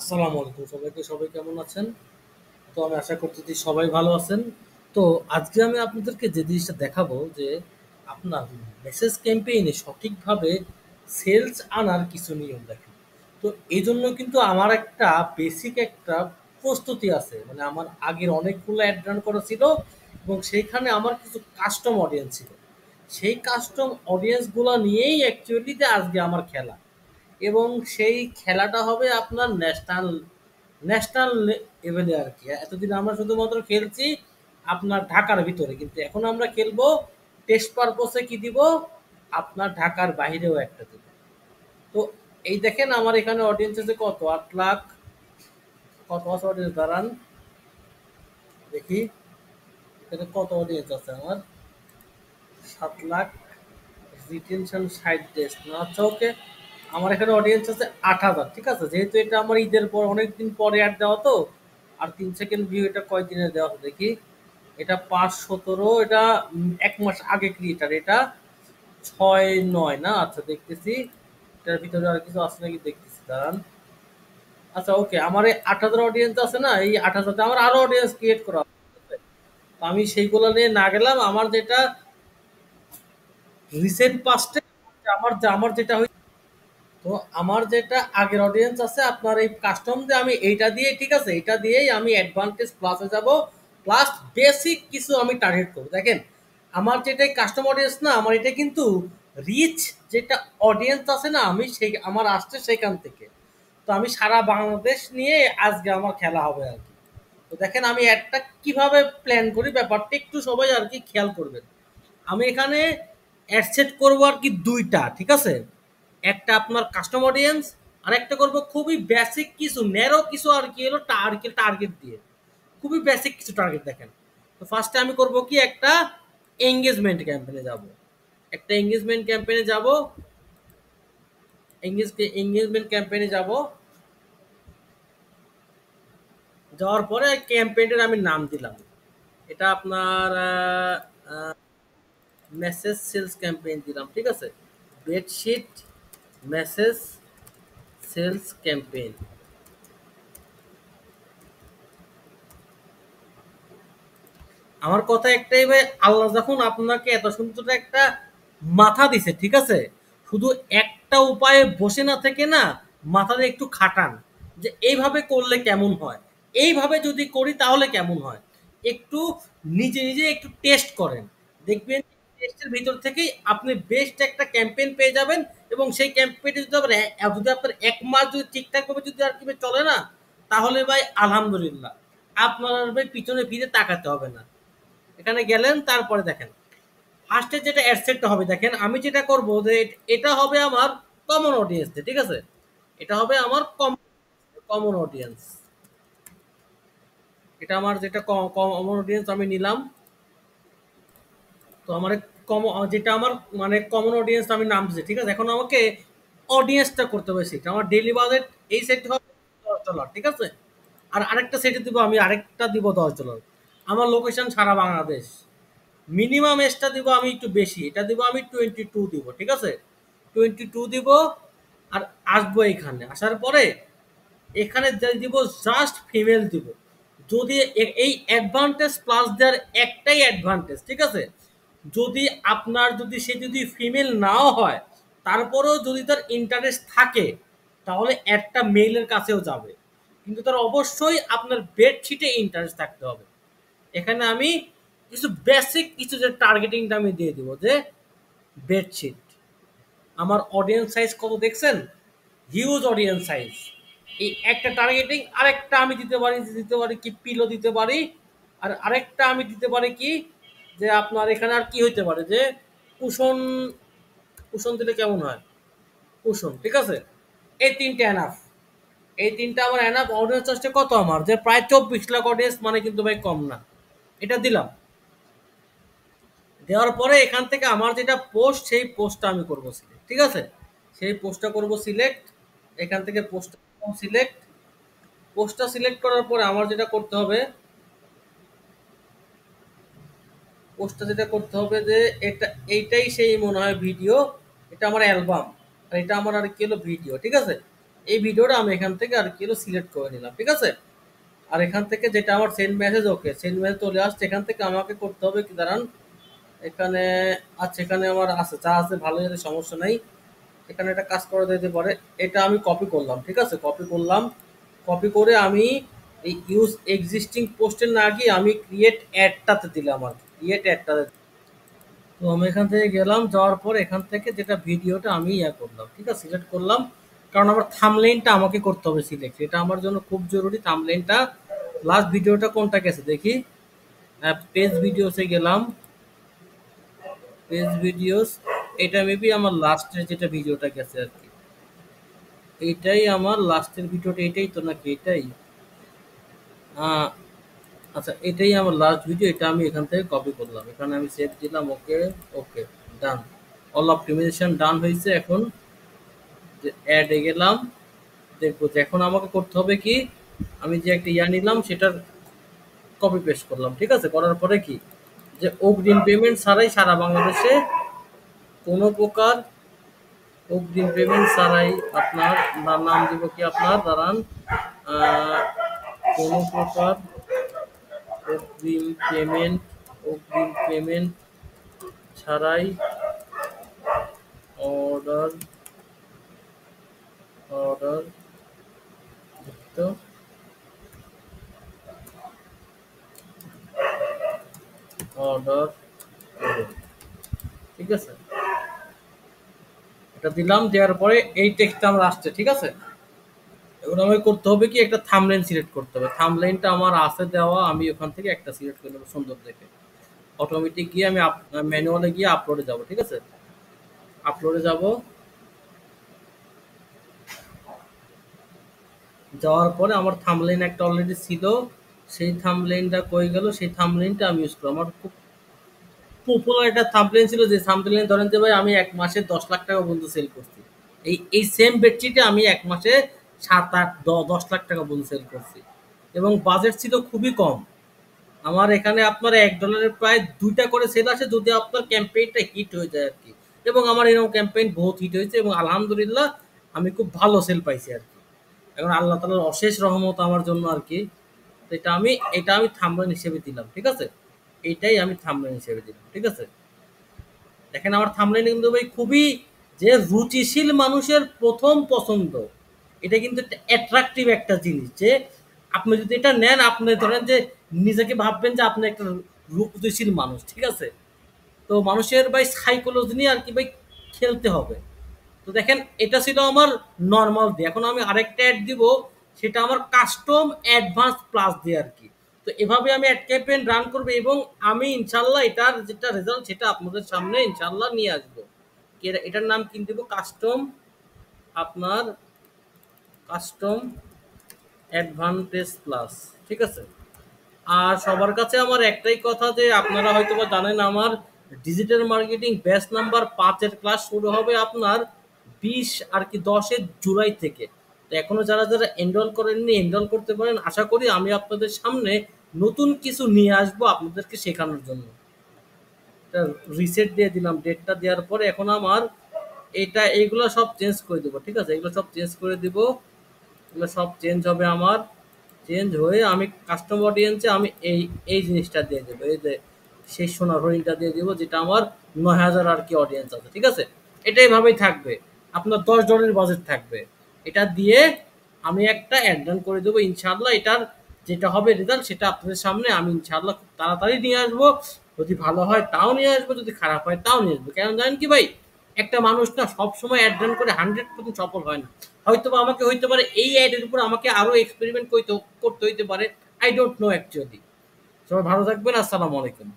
আসসালামু আলাইকুম সবাইকে। সবাই কেমন আছেন? তো আমি আশা করতেছি সবাই ভালো আছেন। তো আজকে আমি আপনাদেরকে যে জিনিসটা দেখাবো যে আপনার মেসেজ ক্যাম্পেইনে সঠিকভাবে সেলস আনার কিছু নিয়ম দেখেন। তো এজন্য কিন্তু আমার একটা বেসিক একটা প্রস্তুতি আছে। মানে আমার আগের অনেকগুলো অ্যাড রান করা ছিল এবং সেইখানে আমার কিছু কাস্টম অডিয়েন্স ছিল। সেই কাস্টম অডিয়েন্সগুলা নিয়েই অ্যাকচুয়ালি যে আজকে আমার খেলা। এবং সেই খেলাটা হবে আপনার ন্যাশনাল ন্যাশনাল লেভেলে আর কি। এতদিন আমরা শুধুমাত্র খেলছি আপনার ঢাকার ভিতরে, কিন্তু এখন আমরা খেলবো টেস্ট পারপসে কি দিব আপনার ঢাকার বাইরেও একটা দিব। তো এই দেখেন আমার এখানে অডিয়েন্স আছে কত, 8 লাখ। কত আছে অডিয়েন্স দাঁড়ান দেখি, এখানে কত অডিয়েন্স আছে আমার, 7 লাখ। রিটেনশন 60 ডেজ না, আচ্ছা ওকে। আমার এখানে অডিয়েন্স আছে 8,000, ঠিক আছে। যেহেতু এটা আমার ঈদের পর অনেকদিন পরে অ্যাড দেওয়া তো, আর 3 সেকেন্ড ভিউ এটা কয়দিনে দেওয়া আছে দেখি। এটা 5/17, এটা 1 মাস আগে ক্রিয়েটার, এটা 6/9 না, আচ্ছা দেখতেছি এটার ভিতরে আর কিছু আছে নাকি দেখতেছি দাঁড়ান। আচ্ছা ওকে, আমার এই 8,000 অডিয়েন্স আছে না, এই 8,000 আমার আরো অডিয়েন্স ক্রিয়েট করা হবে, ঠিক আছে? তো আমি সেইগুলো নিয়ে না গেলাম। আমার যেটা রিসেন্ট পাস্টে আমার যেটা তো আমার যেটা আগের অডিয়েন্স আছে আপনার এই কাস্টম দিয়ে আমি এইটা দিয়ে, ঠিক আছে, এটা দিয়েই আমি অ্যাডভান্টেজ প্লাসে যাব। প্লাস বেসিক কিছু আমি টার্গেট করব। দেখেন আমার যেটা কাস্টম অডিয়েন্স না, আমার এটা কিন্তু রিচ যেটা অডিয়েন্স আছে না, আমি সেই আমার আসছে সেখান থেকে। তো আমি সারা বাংলাদেশ নিয়ে আজকে আমার খেলা হবে আর কি। তো দেখেন আমি একটা কিভাবে প্ল্যান করি, ব্যাপারটা একটু সবাই আর কি খেয়াল করবেন। আমি এখানে অ্যাড সেট করবো আর কি দুইটা, ঠিক আছে। একটা আপনার কাস্টম অডিয়েন্স, আর একটা করবো খুবই বেসিক কিছু ন্যারো কিছু আর কি হলো টার্গেট টার্গেট দিয়ে। খুবই বেসিক কিছু টার্গেট দেখেন। তো ফার্স্টে আমি করব কি একটা এঙ্গেজমেন্ট ক্যাম্পেইনে যাব। একটা এঙ্গেজমেন্ট ক্যাম্পেইনে যাব, এঙ্গেজমেন্ট ক্যাম্পেইনে যাব। যাওয়ার পরে ক্যাম্পেইনের আমি নাম দিলাম, এটা আপনার মেসেজ সেলস ক্যাম্পেইন দিলাম, ঠিক আছে। Bedsheet message sales campaign. আমার কথা একটাই ভাই, আল্লাহ যখন আপনাকে এত সুন্দর একটা মাথা দিছে, ঠিক আছে, শুধু একটা উপায়ে বসে না থেকে না, মাথাটা একটু খাটান যে এইভাবে করলে কেমন হয়, এইভাবে যদি করি তাহলে কেমন হয়। একটু নিজে নিজে একটু টেস্ট করেন, দেখবেন টেস্টের ভিতর থেকেই আপনি বেস্ট একটা ক্যাম্পেইন পেয়ে যাবেন। এবং সেই ক্যাম্পেইনটা যদি আবার যদি আপনার 1 মাস যদি ঠিকঠাকভাবে যদি আর কি চলে না, তাহলে ভাই আলহামদুলিল্লাহ, আপনার আর ভাই পিছনে ফিরে তাকাতে হবে না। এখানে গেলেন, তারপরে দেখেন ফার্স্টে যেটা অ্যাডসেটটা হবে, দেখেন আমি যেটা করব যে এটা হবে আমার কমন অডিয়েন্স, ঠিক আছে। এটা হবে আমার কমন অডিয়েন্স। এটা আমার যেটা কমন অডিয়েন্স আমি নিলাম। তো আমার যেটা আমার মানে কমন অডিয়েন্স আমি নাম দিচ্ছি, ঠিক আছে। এখন আমাকে অডিয়েন্সটা করতে হবে সেটা আমার ডেইলি বাজেট এই সেট হবে $10, ঠিক আছে। আর আরেকটা সেটে দিব, আমি আরেকটা দিব $10। আমার লোকেশন সারা বাংলাদেশ। মিনিমাম এজটা দিব আমি একটু বেশি, এটা দিব আমি 22 দিব, ঠিক আছে। 22 দিব। আর আসবো এখানে, আসার পরে এখানে দিব জাস্ট ফিমেল দিব। যদি এই অ্যাডভান্টেজ প্লাস দেওয়ার একটাই অ্যাডভান্টেজ, ঠিক আছে। যদি আপনার যদি সে যদি ফিমেল নাও হয়, তারপরেও যদি তার ইন্টারেস্ট থাকে, তাহলে একটা মেইলের কাছেও যাবে। কিন্তু তার অবশ্যই আপনার বেডশিটে ইন্টারেস্ট থাকতে হবে। এখানে আমি কিছু বেসিক কিছু যে টার্গেটিংটা আমি দিয়ে দিব যে বেডশিট। আমার অডিয়েন্স সাইজ কত দেখছেন, হিউজ অডিয়েন্স সাইজ। এই একটা টার্গেটিং, আরেকটা আমি দিতে পারি কি পিলো দিতে পারি। আর আরেকটা আমি দিতে পারি কি, যে আপনার এখানে আর কি হইতে পারে যে কুশন। কুশন দিলে কেমন হয়, কুশন, ঠিক আছে। এই তিনটে এনাফ, এই তিনটা আমার এনাফ। অডিয়েন্স আসছে কত আমার, যে প্রায় 24 লাখ অডিয়েন্স, মানে কিন্তু ভাই কম না। এটা দিলাম। দেওয়ার পরে এখান থেকে আমার যেটা পোস্ট, সেই পোস্টটা আমি করব সিলেক্ট, ঠিক আছে। সেই পোস্টটা করব সিলেক্ট। এখান থেকে পোস্টটা সিলেক্ট। পোস্টটা সিলেক্ট করার পরে আমার যেটা করতে হবে, পোস্টটা যেটা করতে হবে যে এটা এইটাই সেই মনে হয় ভিডিও। এটা আমার অ্যালবাম, আর এটা আমার আর কি হলো ভিডিও, ঠিক আছে। এই ভিডিওটা আমি এখান থেকে আর কি সিলেক্ট করে নিলাম, ঠিক আছে। আর এখান থেকে যেটা আমার সেন্ড মেসেজ, ওকে সেন্ড মেসেজ চলে আসছে। এখান থেকে আমাকে করতে হবে কি, দাঁড়ান, এখানে আচ্ছা এখানে আমার আছে, যা আছে ভালো, যাতে সমস্যা নেই। এখানে একটা কাজ করে দিতে পারে, এটা আমি কপি করলাম, ঠিক আছে, কপি করলাম। কপি করে আমি এই ইউজ এক্সিস্টিং পোস্টের না গিয়ে আমি ক্রিয়েট অ্যাডটাতে দিলাম, আর ক্রিয়েট অ্যাডটাতে। তো আমি এখান থেকে গেলাম, যাওয়ার পর এখান থেকে যেটা ভিডিওটা আমি করলাম, ঠিক আছে, সিলেক্ট করলাম। কারণ আমার থাম্বনেইলটা আমাকে করতে হবে সিলেক্ট, এটা আমার জন্য খুব জরুরি থাম্বনেইলটা। লাস্ট ভিডিওটা কোনটা গেছে দেখি, পেজ ভিডিওসে গেলাম, পেজ ভিডিওস, এটা মেবি আমার লাস্টের যেটা ভিডিওটা গেছে আর কি, এইটাই আমার লাস্টের ভিডিওটা, এটাই তো নাকি এটাই, আহ, আচ্ছা এটাই আমার লাস্ট ভিডিও, এটা আমি এখান থেকে কপি করলাম, এখানে আমি সেভ দিলাম, ওকে, ওকে ডান, অল অপটিমাইজেশন ডান হয়েছে। এখন অ্যাডে গেলাম, দেখবো যে এখন আমাকে করতে হবে কি, আমি যে একটা নিলাম সেটার কপি পেস্ট করলাম, ঠিক আছে, করার পরে কি, যে অগ্রিম পেমেন্ট ছাড়াই সারা বাংলাদেশে কোনো প্রকার অগ্রিম পেমেন্ট ছাড়াই আপনার নাম দিব কি, আপনার দাঁড়ান, আহ, কোনো প্রকার অগ্রিম পেমেন্ট, অগ্রিম পেমেন্ট ছাড়াই অর্ডার, অর্ডার তো অর্ডার করুন, ঠিক আছে, এটা দিলাম। দেওয়ার পরে এই টেক্সটটা আমার আসছে, ঠিক আছে। এবার আমাকে করতে হবে কি, একটা থাম্বনেইল সিলেক্ট করতে হবে, থাম্বনেইলটা আমার আছে দেওয়া, আমি ওখান থেকে একটা সিলেক্ট করে নেবো সুন্দর দেখে। অটোমেটিক গিয়ে আমি ম্যানুয়ালে গিয়ে আপলোডে যাব, ঠিক আছে, আপলোডে যাব, যাওয়ার পরে আমার থাম্বনেইল একটা অলরেডি ছিল, সেই থাম্বনেইলটা কই গেল, সেই থাম্বনেইলটা আমি ইউজ করব। আমার খুব পপুলার একটা থাম্বনেইল ছিল, যে থাম্বনেইল ধরেন যে ভাই আমি এক মাসে 10 লাখ টাকা পর্যন্ত সেল করছি, এই সেম বেডশিটে আমি এক মাসে 7 8 10 লাখ টাকা পর্যন্ত সেল করছি, এবং বাজেট ছিল খুবই কম। আমার এখানে আপনার $1 প্রায় 2টা করে সেল আসে, যদি আপনার ক্যাম্পেইনটা হিট হয়ে যায় আর কি। এবং আমার এরকম ক্যাম্পেইন বহুত হিট হয়েছে, এবং আলহামদুলিল্লাহ আমি খুব ভালো সেল পাইছি আর কি। এখন আল্লাহ তাআলার অশেষ রহমত আমার জন্য আর কি। তো এটা আমি থাম্বনেইল হিসেবে দিলাম, ঠিক আছে, এইটাই আমি থাম্বনেইল হিসেবে দিলাম, ঠিক আছে। দেখেন আমার থাম্বনেইল কিন্তু ভাই খুবই, যে রুচিশীল মানুষের প্রথম পছন্দ, এটা কিন্তু একটা অ্যাট্রাকটিভ একটা জিনিস, যে আপনি যদি এটা নেন, আপনি ধরেন যে নিজেকে ভাববেন যে আপনি একটা রুচিশীল মানুষ, ঠিক আছে। তো মানুষের ভাই সাইকোলজি নিয়ে আর কি ভাই খেলতে হবে। তো দেখেন এটা ছিল আমার নর্মাল দিয়ে, এখন আমি আরেকটা অ্যাড দিব, সেটা আমার কাস্টম অ্যাডভান্স প্লাস দিয়ে আর কি। তো এভাবে আমি অ্যাড ক্যাম্পেইন রান করবো, এবং আমি ইনশাল্লাহ এটার যেটা রেজাল্ট সেটা আপনাদের সামনে ইনশাল্লাহ নিয়ে আসবো। এটার নাম কি দিব, কাস্টম, আপনার কাস্টম অ্যাডভান্টেজ প্লাস, ঠিক আছে। আর সবার কাছে আমার একটাই কথা, যে আপনারা হয়তো বা জানেন আমার ডিজিটাল মার্কেটিং ব্যাচ নাম্বার 5-এর ক্লাস শুরু হবে আপনার 20 আর কি 10 জুলাই থেকে। তো এখনো যারা যারা এনরোল করেননি, এনরোল করতে পারেন। আশা করি আমি আপনাদের সামনে নতুন কিছু নিয়ে আসবো আপনাদেরকে শেখানোর জন্য। এটা রিসেট দিয়ে দিলাম, ডেটটা দেওয়ার পরে এখন আমার এইগুলো সব চেঞ্জ করে দেবো, ঠিক আছে, এগুলো সব চেঞ্জ করে দিব, এগুলো সব চেঞ্জ হবে আমার। চেঞ্জ হয়ে আমি কাস্টম অডিয়েন্সে আমি এই এই জিনিসটা দিয়ে দেবো, এই যে সেই সোনার হরিণটা দিয়ে দিব, যেটা আমার 9,000 আর কি অডিয়েন্স আছে, ঠিক আছে। এটা এইভাবেই থাকবে, আপনার $10 বাজেট থাকবে। এটা দিয়ে আমি একটা অ্যাড রান করে দেবো, ইনশাল্লাহ এটার যেটা হবে রেজাল্ট সেটা আপনাদের সামনে আমি ইনশাল্লাহ খুব তাড়াতাড়ি নিয়ে আসবো। যদি ভালো হয় তাও নিয়ে আসবো, যদি খারাপ হয় তাও নিয়ে আসবো। কেন জানেন কি ভাই, একটা মানুষ না সবসময় অ্যাড রান করে 100% সফল হয় না। হয়তো বা আমাকে হইতে পারে এই অ্যাডের উপর আমাকে আরো এক্সপেরিমেন্ট করতে হইতে পারে, আই ডোন্ট নো অ্যাকচুয়ালি। সবাই ভালো থাকবেন, আসসালামু আলাইকুম।